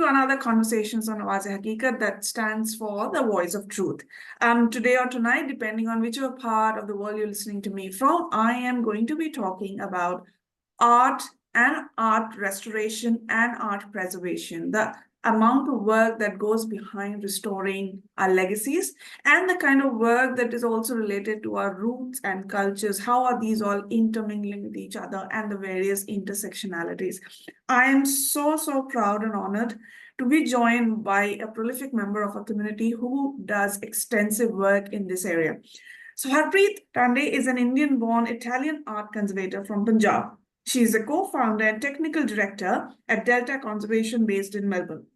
to another Conversations on Awaz-e-Haqiqat that stands for the voice of truth. Today or tonight, depending on whichever part of the world you're listening to me from, I am going to be talking about art and art restoration and art preservation, the amount of work that goes behind restoring our legacies and the kind of work that is also related to our roots and cultures. How are these all intermingling with each other and the various intersectionalities? I am so proud and honored to be joined by a prolific member of a community who does extensive work in this area. So Harpreet Tanday is an Indian-born Italian art conservator from Punjab. She is a co-founder and technical director at Delta Conservation based in Melbourne.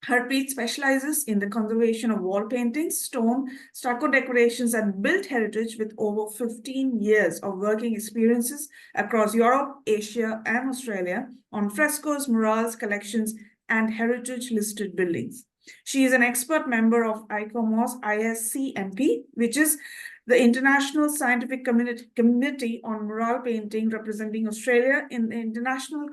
Harpreet specializes in the conservation of wall paintings, stone, stucco decorations, and built heritage with over 15 years of working experiences across Europe, Asia, and Australia on frescoes, murals, collections, and heritage-listed buildings. She is an expert member of ICOMOS ISCMP, which is the International Scientific Committee on Mural Painting, representing Australia in the International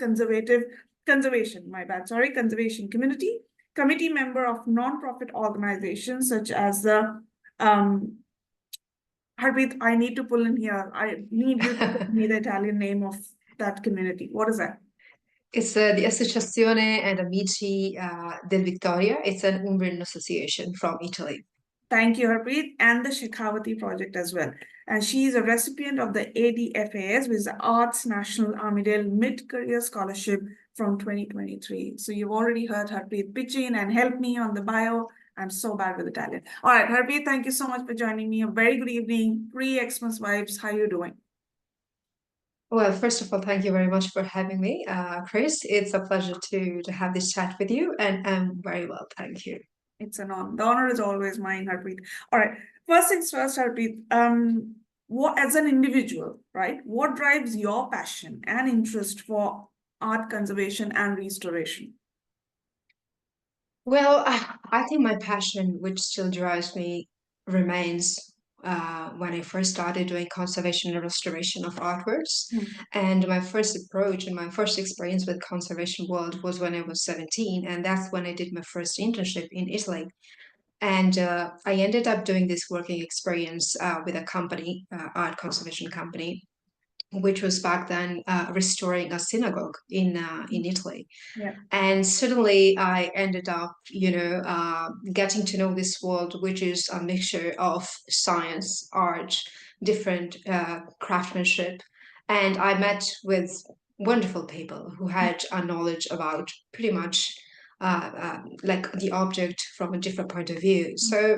Conservation Community. Committee member of non-profit organizations such as the Harpreet, I need to pull in here. I need you to give me the Italian name of that community. What is that? It's the Associazione and Amici del Victoria. It's an Umbrian association from Italy. Thank you, Harpreet, and the Shekhawati Project as well. And she is a recipient of the ADFAS, which is the Arts National Armidale Mid-Career Scholarship from 2023. So you've already heard Harpreet pitch in and help me on the bio. I'm so bad with Italian. All right, Harpreet, thank you so much for joining me. A very good evening, pre-Xmas vibes. How are you doing? Well, first of all, thank you very much for having me, Chris. It's a pleasure to have this chat with you, and I'm very well, thank you. It's an honor. The honor is always mine, Harpreet. All right, first things first, Harpreet. What, as an individual, right? What drives your passion and interest for art conservation and restoration? Well, I think my passion, which still drives me, remains when I first started doing conservation and restoration of artworks. And my first approach and my first experience with conservation world was when I was 17, and that's when I did my first internship in Italy. And I ended up doing this working experience with a company, art conservation company, which was back then restoring a synagogue in Italy. Yeah. And suddenly I ended up, getting to know this world, which is a mixture of science, art, different craftsmanship. And I met with wonderful people who had a knowledge about pretty much like the object from a different point of view. So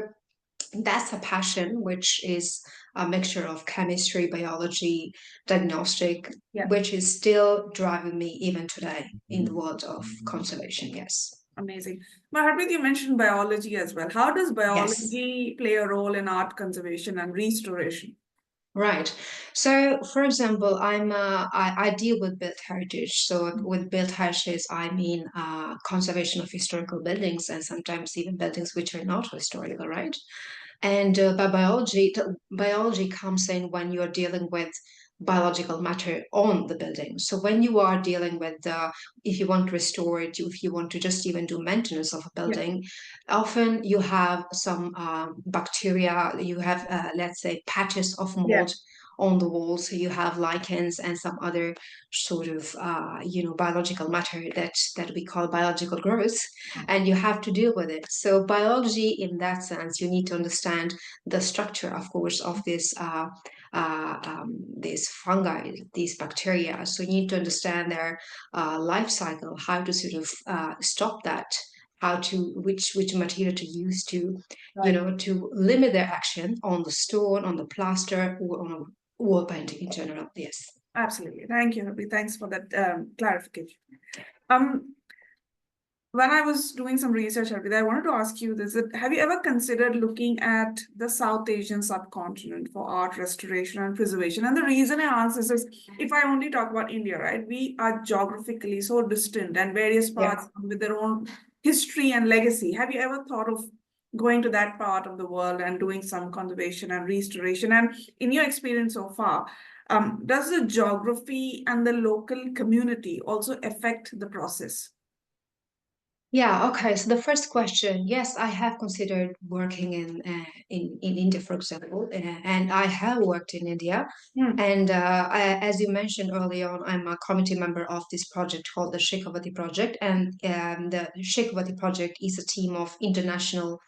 that's a passion, which is a mixture of chemistry, biology, diagnostic, which is still driving me even today in the world of conservation. Yes. Amazing. But Harpreet, you mentioned biology as well. How does biology play a role in art conservation and restoration? Right. So, for example, I deal with built heritage. So, with built heritage, I mean conservation of historical buildings and sometimes even buildings which are not historical, right? And by biology comes in when you're dealing with biological matter on the building. So when you are dealing with, if you want to restore it, if you want to just even do maintenance of a building, often you have some bacteria, you have, let's say, patches of mold on the walls. So you have lichens and some other sort of, biological matter that we call biological growth, and you have to deal with it. So biology, in that sense, you need to understand the structure, of course, of this these fungi, these bacteria. So you need to understand their life cycle, how to sort of stop that, how to which material to use to to limit their action on the stone, on the plaster, or on a wall painting in general. Yes, absolutely. Thank you, Harpreet. Thanks for that clarification. When I was doing some research, Harpreet, I wanted to ask you this: have you ever considered looking at the South Asian subcontinent for art restoration and preservation? And the reason I ask this is, if I only talk about India, right, we are geographically so distant, and various parts with their own history and legacy. Have you ever thought of going to that part of the world and doing some conservation and restoration? And in your experience so far, does the geography and the local community also affect the process? Yeah, okay. So the first question, yes, I have considered working in India, for example, and I have worked in India. Hmm. And as you mentioned early on, I'm a committee member of this project called the Shekhawati Project. And the Shekhawati Project is a team of international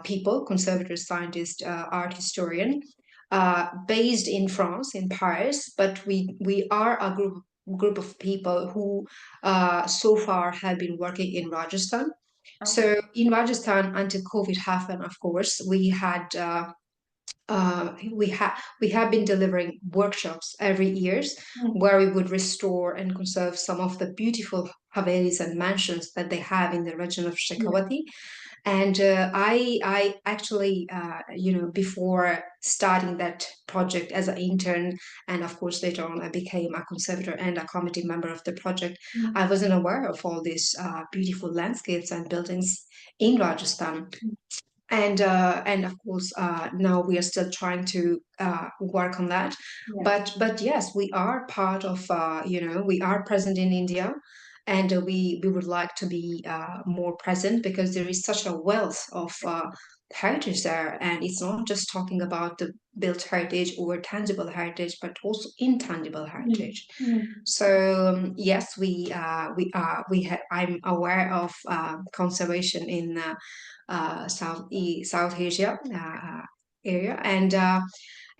people, conservators, scientists, art historian, based in France, in Paris. But we are a group of people who so far have been working in Rajasthan. Okay. So in Rajasthan, until COVID happened, of course, we have been delivering workshops every years Hmm. where we would restore and conserve some of the beautiful havelis and mansions that they have in the region of Yeah. Shekhawati. And I actually, before starting that project as an intern, and of course later on I became a conservator and a committee member of the project, Hmm. I wasn't aware of all these beautiful landscapes and buildings in Rajasthan. And of course now we are still trying to work on that. Yeah. But yes, we are part of we are present in India, and we would like to be more present because there is such a wealth of heritage there, and it's not just talking about the built heritage or tangible heritage, but also intangible Hmm. heritage. Hmm. So yes, I'm aware of conservation in South Asia area,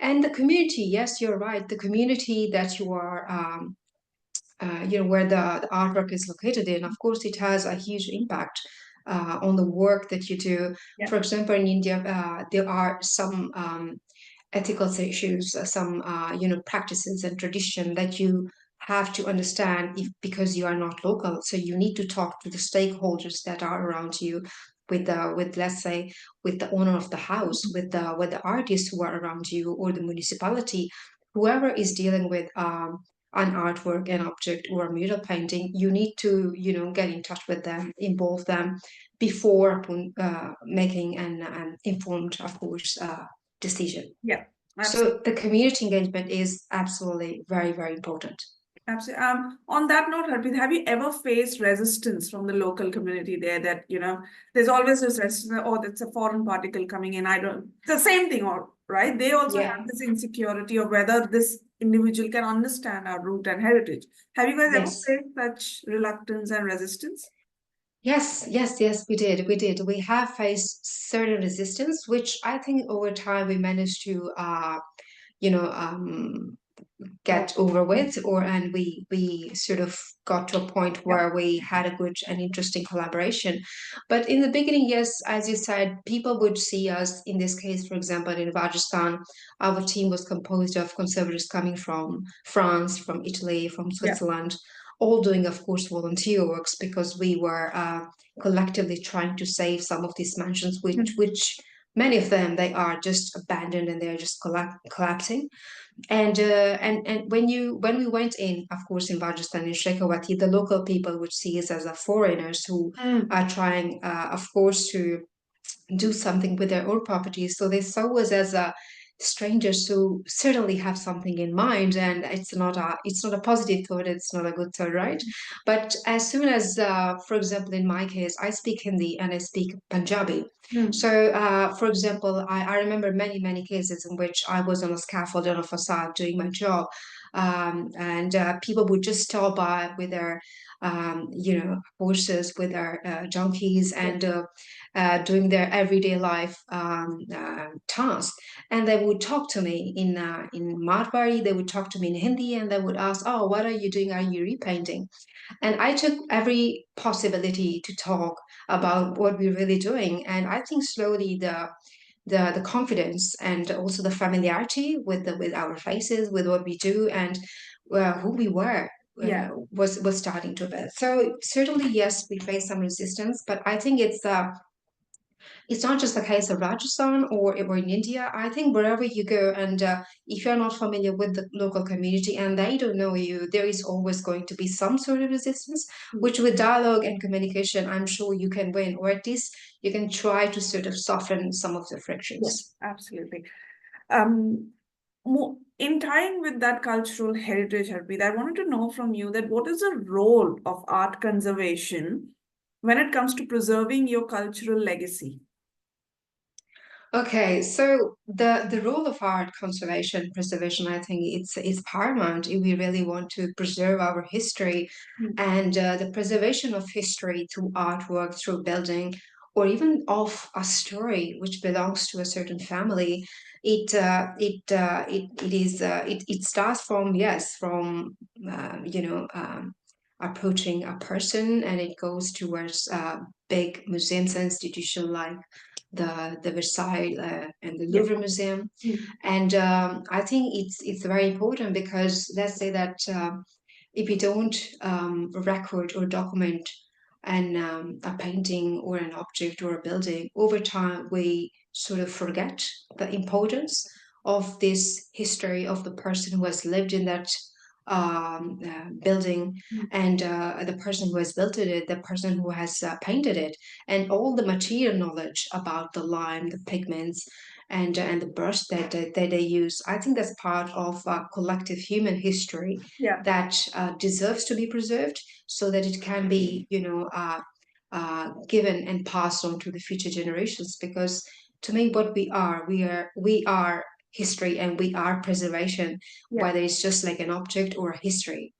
and the community. Yes, you're right. The community that you are, where the artwork is located in, of course, it has a huge impact on the work that you do. Yeah. For example, in India, there are some ethical issues, some practices and tradition that you have to understand if because you are not local. So you need to talk to the stakeholders that are around you, with let's say with the owner of the house, with the artists who are around you, or the municipality, whoever is dealing with an artwork, an object, or a mural painting. You need to get in touch with them, involve them before making an informed, of course, decision. Yeah. Absolutely. So the community engagement is absolutely very, very important. Absolutely. On that note, Harpreet, have you ever faced resistance from the local community there that, there's always this resistance, oh, that's a foreign particle coming in. I don't, it's the same thing, or right? They also have Yeah. this insecurity of whether this individual can understand our root and heritage. Have you guys ever Yes. faced such reluctance and resistance? Yes, yes, yes, we did. We did. We have faced certain resistance, which I think over time we managed to, you know, um, Oh, get over with, or and we sort of got to a point yeah. where we had a good and interesting collaboration. But in the beginning, yes, as you said, people would see us, in this case, for example, in Rajasthan, our team was composed of conservators coming from France, from Italy, from Yeah. Switzerland, all doing, of course, volunteer works, because we were collectively trying to save some of these mansions, Hmm. which many of them, they are just abandoned and they're just collapsing. And when we went in, of course, in Rajasthan, in Shekhawati, the local people would see us as a foreigners who Hmm. are trying, of course, to do something with their own properties. So they saw us as a strangers who certainly have something in mind, and it's not a positive thought. It's not a good thought, right? But as soon as, for example, in my case, I speak Hindi and I speak Punjabi. Hmm. So, for example, I remember many cases in which I was on a scaffold on a facade doing my job, and people would just stop by with their horses, with their donkeys, Yeah. and doing their everyday life tasks. And they would talk to me in Marwari, they would talk to me in Hindi, and they would ask, "Oh, what are you doing? Are you repainting?" And I took every possibility to talk about what we're really doing. And I think slowly the confidence and also the familiarity with our faces, with what we do, and who we were. Yeah. Was starting to build. So certainly, yes, we face some resistance, but I think it's not just the case of Rajasthan or in India. I think wherever you go, and if you're not familiar with the local community and they don't know you, there is always going to be some sort of resistance, Hmm. which with dialogue and communication, I'm sure you can win, or at least you can try to sort of soften some of the frictions. Yes, absolutely. In tying with that cultural heritage, Harpreet, I wanted to know from you that what is the role of art conservation when it comes to preserving your cultural legacy? Okay, so the role of art conservation, preservation, I think it's paramount if we really want to preserve our history, Mm. and the preservation of history through artwork, through building, or even of a story which belongs to a certain family. It starts from, yes, from approaching a person, and it goes towards big museums and institutions like the Versailles and the Yeah. Louvre Museum. Mm. And I think it's very important because let's say that if you don't record or document a painting or an object or a building, over time we sort of forget the importance of this history of the person who has lived in that building, Mm. and the person who has built it, the person who has painted it, and all the material knowledge about the lime, the pigments, and the brush that they use. I think that's part of collective human history Yeah. that deserves to be preserved so that it can be, given and passed on to the future generations. Because to me, what we are history, and we are preservation, Yeah. whether it's just like an object or a history.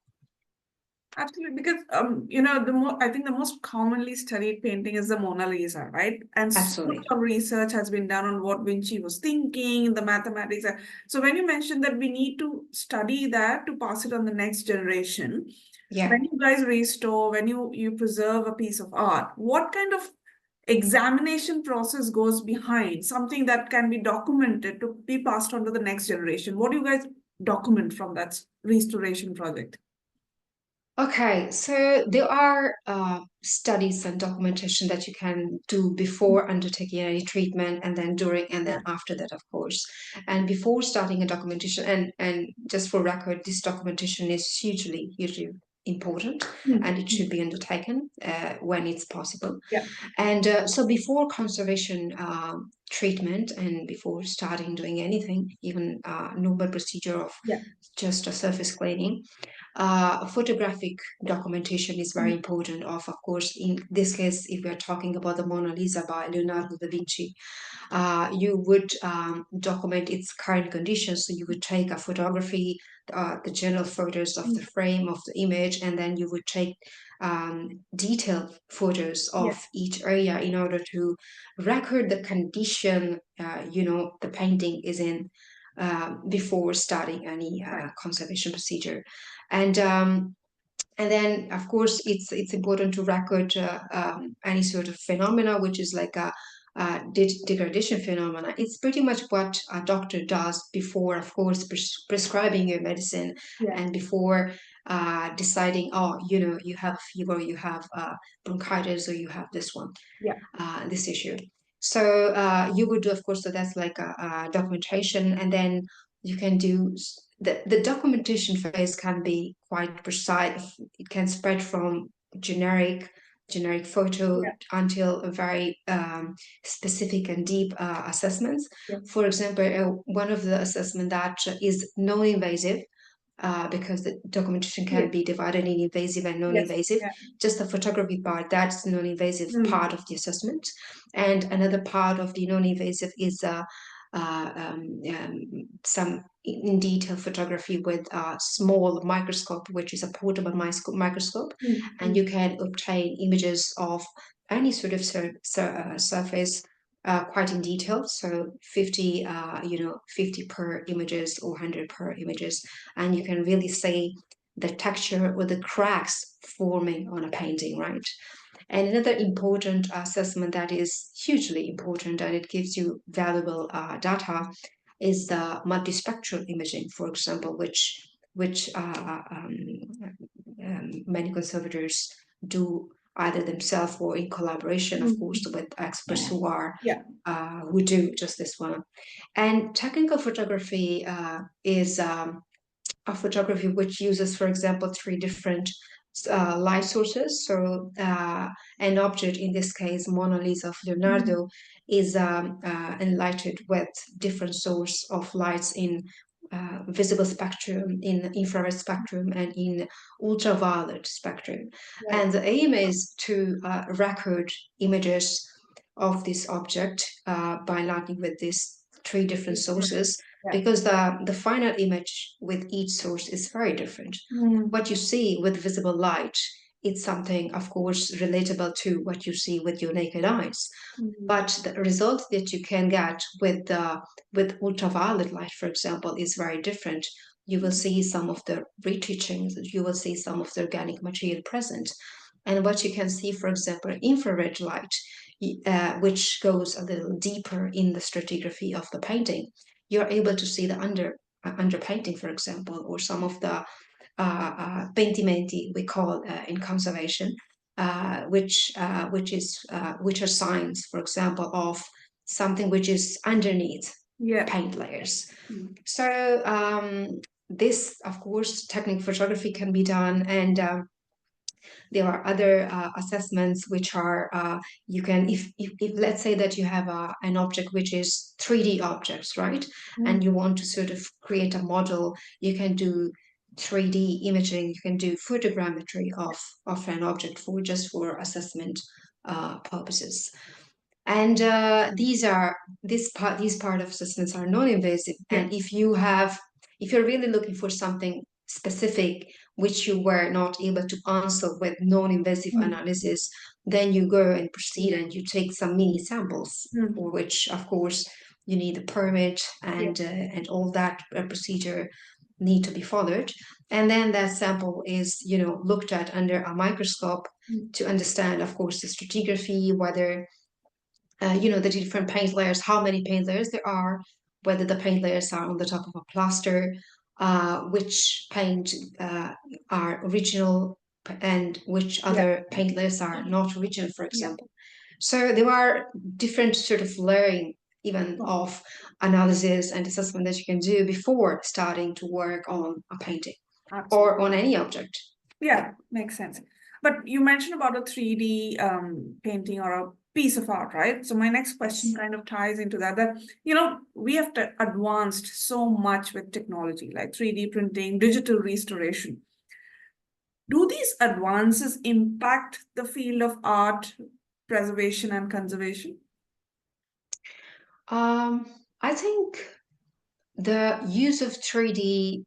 Absolutely, because I think the most commonly studied painting is the Mona Lisa, right? And so much Absolutely. of research has been done on what Vinci was thinking, the mathematics. So when you mentioned that we need to study that to pass it on the next generation, Yeah. when you guys restore, when you preserve a piece of art, what kind of examination process goes behind something that can be documented to be passed on to the next generation? What do you guys document from that restoration project? Okay, so there are studies and documentation that you can do before undertaking any treatment, and then during, and Yeah. then after that, of course. And before starting a documentation, and just for record, this documentation is hugely important, Mm. and it should Mm. be undertaken when it's possible. Yeah. And so before conservation treatment, and before starting doing anything, even normal procedure of Yeah. just a surface cleaning, photographic documentation is very Mm. important. Of course, in this case, if we are talking about the Mona Lisa by Leonardo da Vinci, you would document its current condition. So you would take a photography, the general photos of the Mm. frame of the image, and then you would take detailed photos Yeah. of each area in order to record the condition, the painting is in, before starting any Right. conservation procedure. And and then, of course, it's important to record any sort of phenomena, which is like a degradation phenomena. It's pretty much what a doctor does before, of course, prescribing your medicine, Yeah. and before deciding, oh, you have fever, you have bronchitis, or you have this one, Yeah. this issue. So you would do, of course, so that's like a documentation, and then you can do the documentation phase can be quite precise. It can spread from generic photo Yeah. until a very specific and deep assessments. Yeah. For example, one of the assessment that is non-invasive, because the documentation Yeah. can be divided in invasive and Yes. non-invasive. Yeah. Just the photography part, that's the non-invasive Mm. part of the assessment. And another part of the non-invasive is some in detail photography with a small microscope, which is a portable microscope, Mm. and Mm. you can obtain images of any sort of surface quite in detail. So 50 per images or 100 per images, and you can really see the texture or the cracks forming on a painting, right? And another important assessment that is hugely important, and it gives you valuable data, is the multispectral imaging, for example, which many conservators do either themselves or in collaboration, of course, Mm. with experts who do just this one. And technical photography is a photography which uses, for example, three different light sources. So an object, in this case, Mona Lisa of Mm. Leonardo, is enlightened with different source of lights in visible spectrum, in infrared spectrum, and in ultraviolet spectrum. Right. And the aim is to record images of this object by learning with these three different sources, because the final image with each source is very different. What you see with visible light, it's something, of course, relatable to what you see with your naked eyes. But the result that you can get with ultraviolet light, for example, is very different. You will see some of the retouching, you will see some of the organic material present. And what you can see, for example, infrared light, which goes a little deeper in the stratigraphy of the painting, you're able to see the underpainting, for example, or some of the pentimenti we call in conservation, which are signs, for example, of something which is underneath paint layers. So this, of course, technical photography can be done, and there are other assessments which are you can, if let's say that you have an object which is 3D objects, right? And you want to sort of create a model, you can do 3D imaging, you can do photogrammetry of an object for assessment purposes. And these part of assessments are non-invasive. And if you're really looking for something specific which you were not able to answer with non-invasive analysis, then you go and proceed and you take some mini samples, for which, of course, you need a permit and all that procedure need to be followed. And then that sample is, looked at under a microscope to understand, of course, the stratigraphy, whether the different paint layers, how many paint layers there are, whether the paint layers are on the top of a plaster, which paint are original and which other paint layers are not original, for example. So there are different sort of layering even of analysis and assessment that you can do before starting to work on a painting or on any object. Yeah, makes sense. But you mentioned about a 3D painting or a piece of art, right? So my next question kind of ties into that, we have advanced so much with technology, like 3D printing, digital restoration. Do these advances impact the field of art preservation and conservation? I think the use of 3D,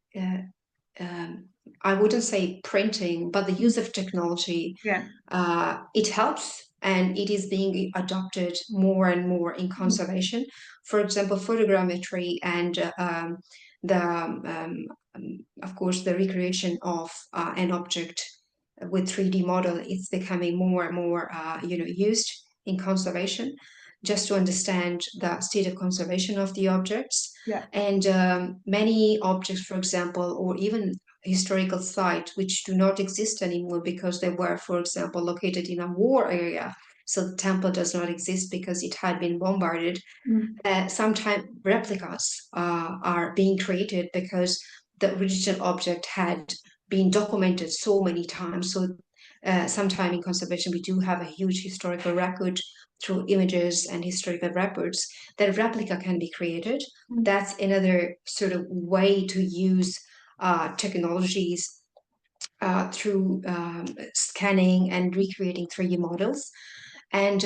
I wouldn't say printing, but the use of technology, it helps, and it is being adopted more and more in conservation. For example, photogrammetry and of course, the recreation of an object with 3D model is becoming more and more, used in conservation, just to understand the state of conservation of the objects. And many objects, for example, or even historical sites which do not exist anymore because they were, for example, located in a war area. So the temple does not exist because it had been bombarded. Sometimes replicas are being created because the original object had been documented so many times. So sometime in conservation, we do have a huge historical record through images and historical records. That replica can be created. That's another sort of way to use technologies through scanning and recreating 3D models. And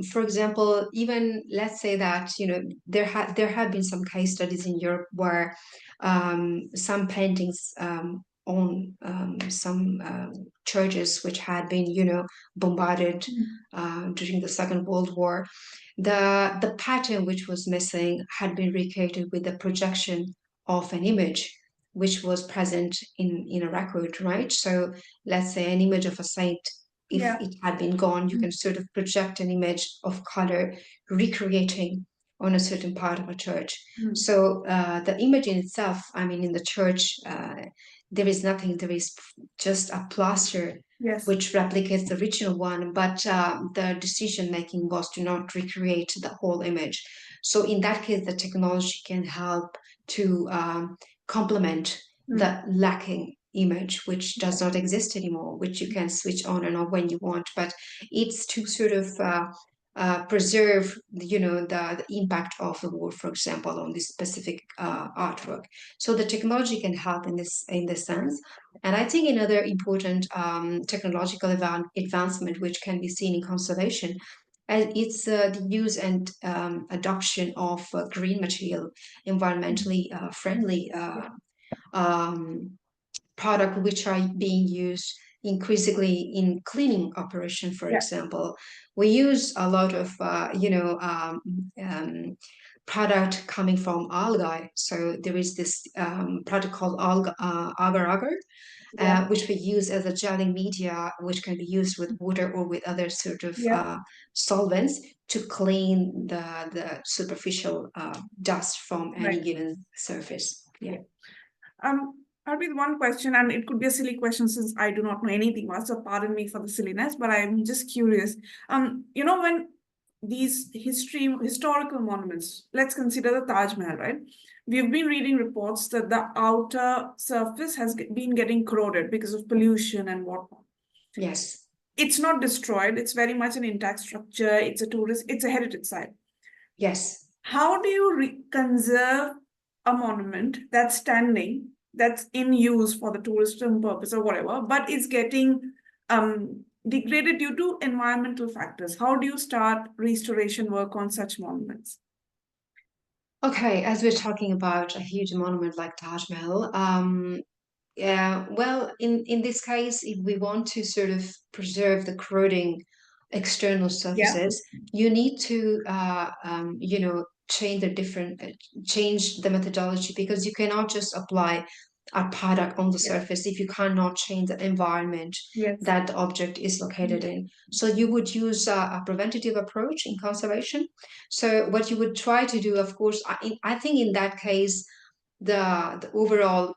for example, even let's say that there have been some case studies in Europe where some paintings on some churches which had been bombarded during the Second World War, the pattern which was missing had been recreated with the projection of an image which was present in a record, right? So let's say an image of a saint, if it had been gone, you can sort of project an image of color recreating on a certain part of a church. So the image in itself, in the church, there is nothing, there is just a plaster which replicates the original one, but the decision making was to not recreate the whole image. So in that case, the technology can help to complement the lacking image, which does not exist anymore, which you can switch on and off when you want. But it's to sort of preserve, the impact of the war, for example, on this specific artwork. So the technology can help in this sense. And I think another important technological advancement which can be seen in conservation, and it's the use and adoption of green material, environmentally friendly product which are being used increasingly in cleaning operation, for Yeah. example. We use a lot of product coming from algae. So there is this product called agar agar, Yeah. which we use as a gelling media, which can be used with water or with other sort of Yeah. solvents to clean the superficial dust from any Right. given surface. Yeah. Harpreet, one question, and it could be a silly question since I do not know anything about, so pardon me for the silliness, but I'm just curious. When these historical monuments, let's consider the Taj Mahal, right? We've been reading reports that the outer surface has been getting corroded because of pollution and whatnot. Yes. It's not destroyed. It's very much an intact structure. It's a heritage site. Yes. How do you conserve a monument that's standing, that's in use for the tourism purpose or whatever, but is getting degraded due to environmental factors? How do you start restoration work on such monuments? Okay, as we're talking about a huge monument like Taj Mahal, yeah, well, in this case, if we want to sort of preserve the corroding external Yeah. surfaces, you need to, change the methodology, because you cannot just apply a product on the Yeah. surface if you cannot change the environment Yes. that the object is located in. So you would use a preventative approach in conservation. So what you would try to do, of course, I think in that case, the overall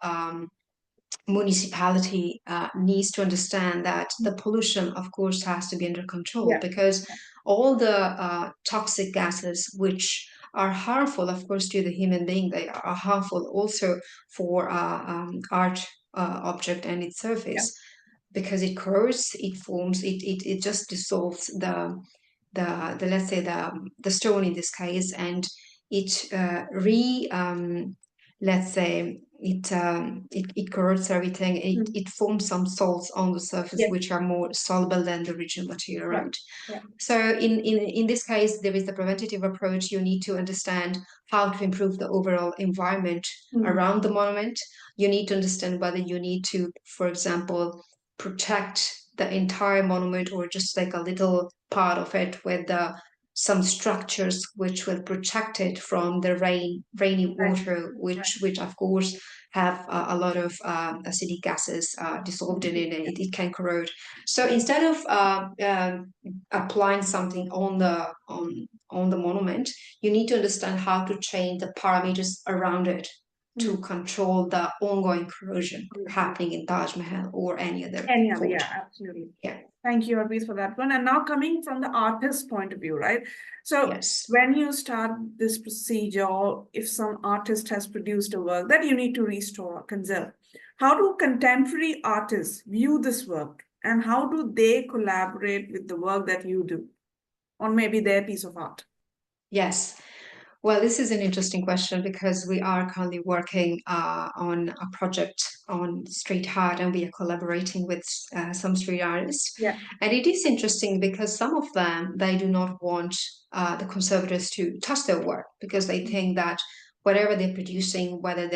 municipality needs to understand that the pollution, of course, has to be under control, Yeah. because all the toxic gases which are harmful, of course, to the human being, they are harmful also for art object and its Yeah. surface, because it corrodes, it forms, it just dissolves the let's say the stone in this case, and it let's say it corrodes everything. It forms some salts on the surface Yes. which are more soluble than the original material, Right. right? Yeah. So in this case, there is the preventative approach. You need to understand how to improve the overall environment around the monument. You need to understand whether you need to, for example, protect the entire monument or just like a little part of it with some structures which will protect it from the rainy Right. water, which of course have a lot of acidic gases dissolved in it, and it can corrode. So instead of applying something on the monument, you need to understand how to change the parameters around it to control the ongoing corrosion happening in Taj Mahal or any other fort. Yeah, absolutely. Yeah. Thank you, Arviz, for that one. And now coming from the artist's point of view, right? So Yes. when you start this procedure, or if some artist has produced a work that you need to restore or conserve, how do contemporary artists view this work? And how do they collaborate with the work that you do on maybe their piece of art? Yes. Well, this is an interesting question, because we are currently working on a project on street art, and we are collaborating with some street artists. Yeah. And it is interesting because some of them, they do not want the conservators to touch their work, because they think that whatever they're producing, whether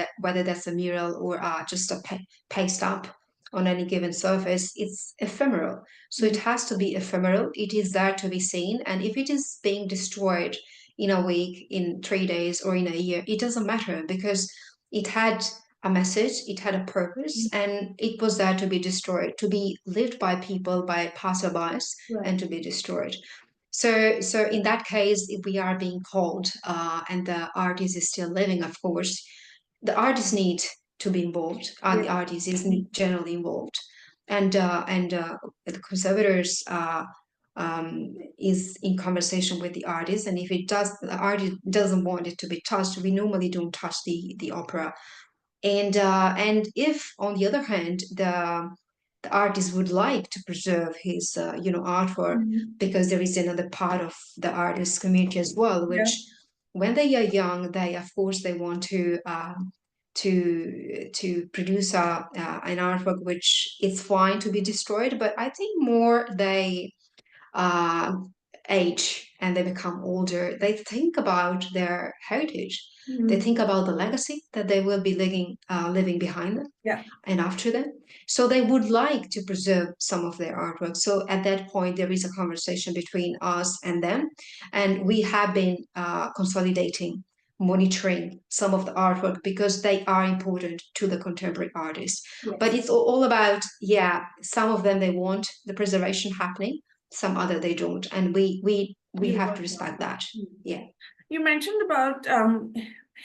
that's a mural or just a paste up on any given surface, it's ephemeral. So it has to be ephemeral. It is there to be seen. And if it is being destroyed in a week, in 3 days, or in a year, it doesn't matter, because it had a message, it had a purpose, and it was there to be destroyed, to be lived by people, by passerbys, and to be destroyed. So in that case, if we are being called, and the artist is still living, of course, the artist need to be involved, and the artist is generally involved, and the conservators is in conversation with the artist, and if the artist doesn't want it to be touched, we normally don't touch the opera. And if, on the other hand, the artist would like to preserve his artwork, because there is another part of the artist community as well, which when they are young, they of course they want to produce an artwork which is fine to be destroyed, but I think more they uh, age and they become older, they think about their heritage. They think about the legacy that they will be living behind them and after them. So they would like to preserve some of their artwork. So at that point, there is a conversation between us and them. And we have been consolidating, monitoring some of the artwork because they are important to the contemporary artists. But it's all about, some of them, they want the preservation happening, some other they don't. And we have to respect that. Yeah. You mentioned about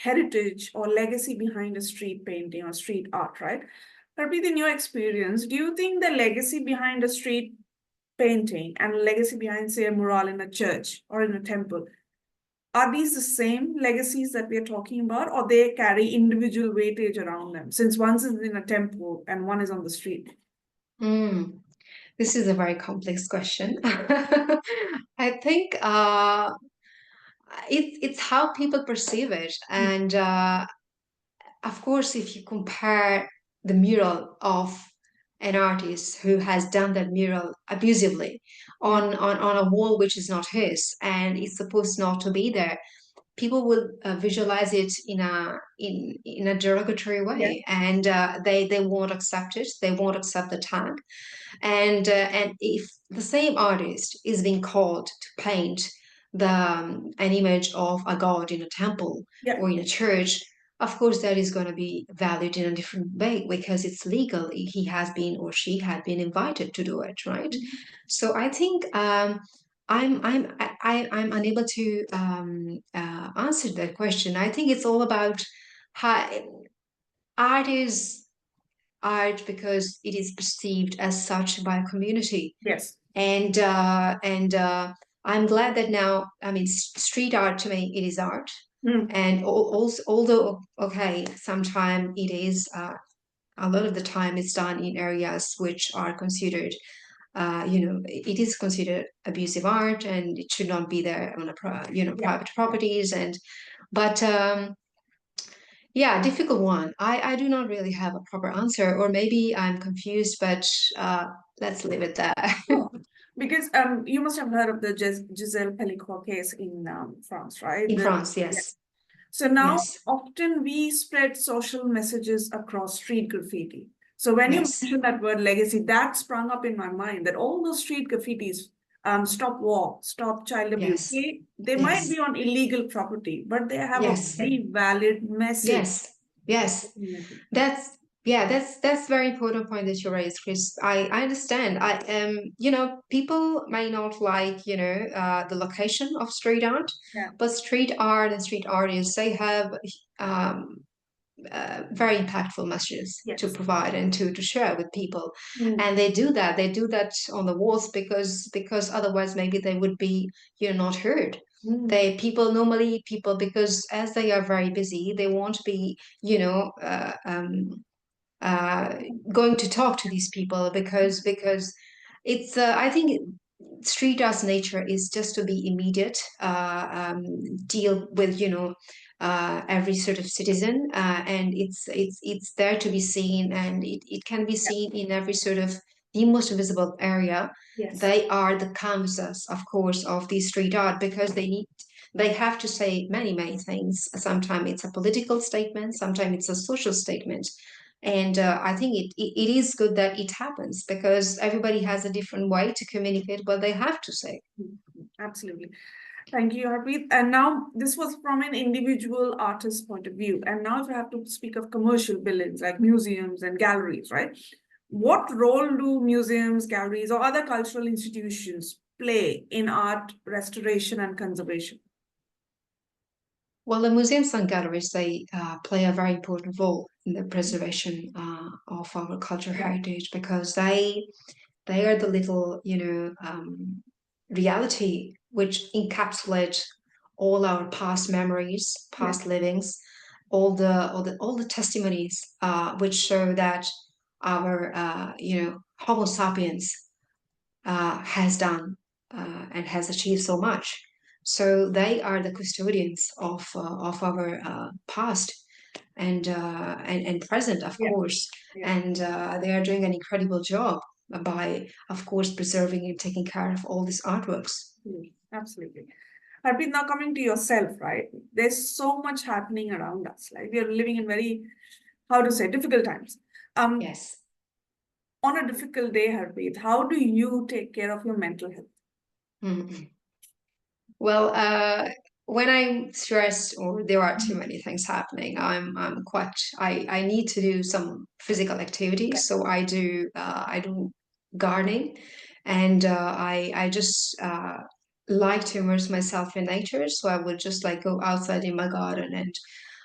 heritage or legacy behind a street painting or street art, right? Harpreet, in your experience, do you think the legacy behind a street painting and legacy behind, say, a mural in a church or in a temple, are these the same legacies that we are talking about, or they carry individual weightage around them, since one is in a temple and one is on the street? This is a very complex question. I think it's how people perceive it. And of course, if you compare the mural of an artist who has done that mural abusively on a wall which is not his and is supposed not to be there, people will visualize it in a derogatory way, and they won't accept it. They won't accept the tag. And if the same artist is being called to paint an image of a god in a temple or in a church, of course that is going to be valued in a different way because it's legal. He has been or she had been invited to do it, right? So I think I'm unable to answer that question. I think it's all about how art is art because it is perceived as such by a community. And I'm glad that now, I mean, street art to me, it is art. And also, although, okay, sometimes it is, a lot of the time it's done in areas which are considered, it is considered abusive art and it should not be there on private properties. But difficult one. I do not really have a proper answer, or maybe I'm confused, but let's leave it there. Because you must have heard of the Giselle Pellicot case in France, right? In France, yes. So now often we spread social messages across street graffiti. So when you mentioned that word legacy, that sprung up in my mind that all those street graffitis, stop war, stop child abuse, they might be on illegal property, but they have a very valid message. Yes. That's very important point that you raised, Chris. I understand. People may not like, the location of street art, but street art and street artists, they have very impactful messages to provide and to share with people. And they do that on the walls because otherwise maybe they would be not heard. Normally people, because as they are very busy, they won't be going to talk to these people because it's I think street art's nature is just to be immediate, deal with every sort of citizen, and it's there to be seen, and it can be seen in every sort of the most visible area. They are the canvases, of course, of the street art because they have to say many things. Sometimes it's a political statement, sometimes it's a social statement. And I think it is good that it happens because everybody has a different way to communicate what they have to say. Absolutely. Thank you, Harpreet. And now this was from an individual artist's point of view. And now if I have to speak of commercial buildings like museums and galleries, right? What role do museums, galleries, or other cultural institutions play in art restoration and conservation? Well, the museums and galleries, they play a very important role in the preservation of our cultural heritage because they are the little, reality which encapsulate all our past memories, past livings, all the testimonies which show that our Homo sapiens has done and has achieved so much. So they are the custodians of our past and present, of course, and they are doing an incredible job by, of course, preserving and taking care of all these artworks. Absolutely. Harpreet, now coming to yourself, right? There's so much happening around us. Like we are living in very, how to say, difficult times. Yes. On a difficult day, Harpreet, how do you take care of your mental health? Mm-hmm. Well, when I'm stressed or there are too many things happening, I need to do some physical activity. So I do gardening, and I just like to immerse myself in nature. So I would just like go outside in my garden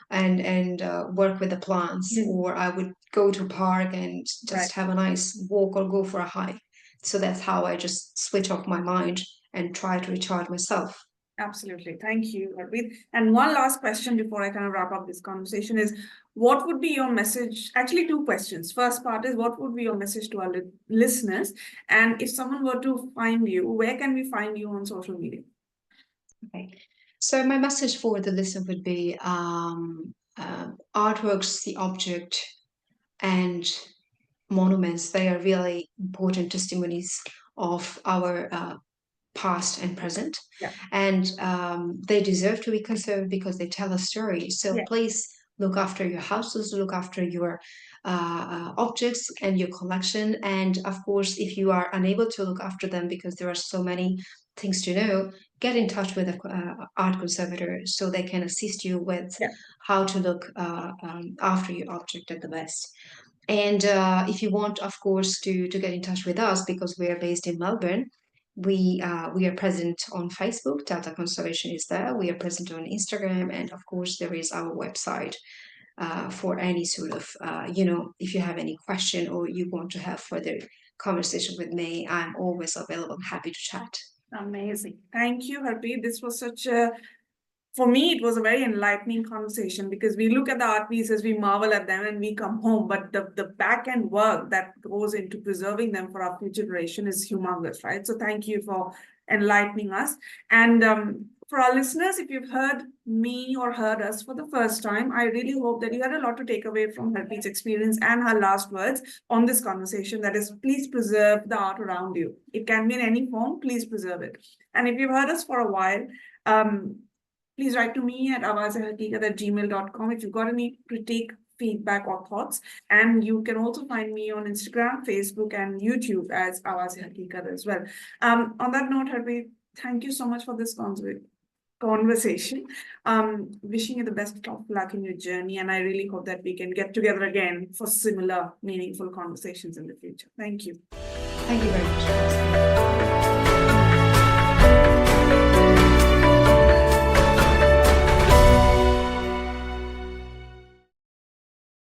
and work with the plants, or I would go to a park and just have a nice walk or go for a hike. So that's how I just switch off my mind and try to recharge myself. Absolutely. Thank you, Harpreet. And one last question before I kind of wrap up this conversation is, what would be your message? Actually, two questions. First part is, what would be your message to our listeners? And if someone were to find you, where can we find you on social media? Okay. So my message for the listener would be artworks, the object, and monuments, they are really important testimonies of our past and present. And they deserve to be conserved because they tell a story. So please look after your houses, look after your objects and your collection. And of course, if you are unable to look after them because there are so many things to know, get in touch with an art conservator so they can assist you with how to look after your object at the best. And if you want, of course, to get in touch with us, because we are based in Melbourne, we are present on Facebook. Data Conservation is there. We are present on Instagram, and of course, there is our website for any sort of if you have any question or you want to have further conversation with me, I'm always available. Happy to chat. Amazing. Thank you, Harpreet. This was such a, for me, it was a very enlightening conversation, because we look at the art pieces, we marvel at them, and we come home. But the back end work that goes into preserving them for our future generation is humongous, right? So thank you for enlightening us. And for our listeners, if you've heard me or heard us for the first time, I really hope that you had a lot to take away from Harpreet's experience and her last words on this conversation. That is, please preserve the art around you. It can be in any form, please preserve it. And if you've heard us for a while, please write to me at Awaz-e-Haqiqat@gmail.com if you've got any critique, feedback, or thoughts. And you can also find me on Instagram, Facebook, and YouTube as Awaz-e-Haqiqat as well. On that note, Harpreet, thank you so much for this conversation. Wishing you the best of luck in your journey, and I really hope that we can get together again for similar meaningful conversations in the future. Thank you. Thank you very much.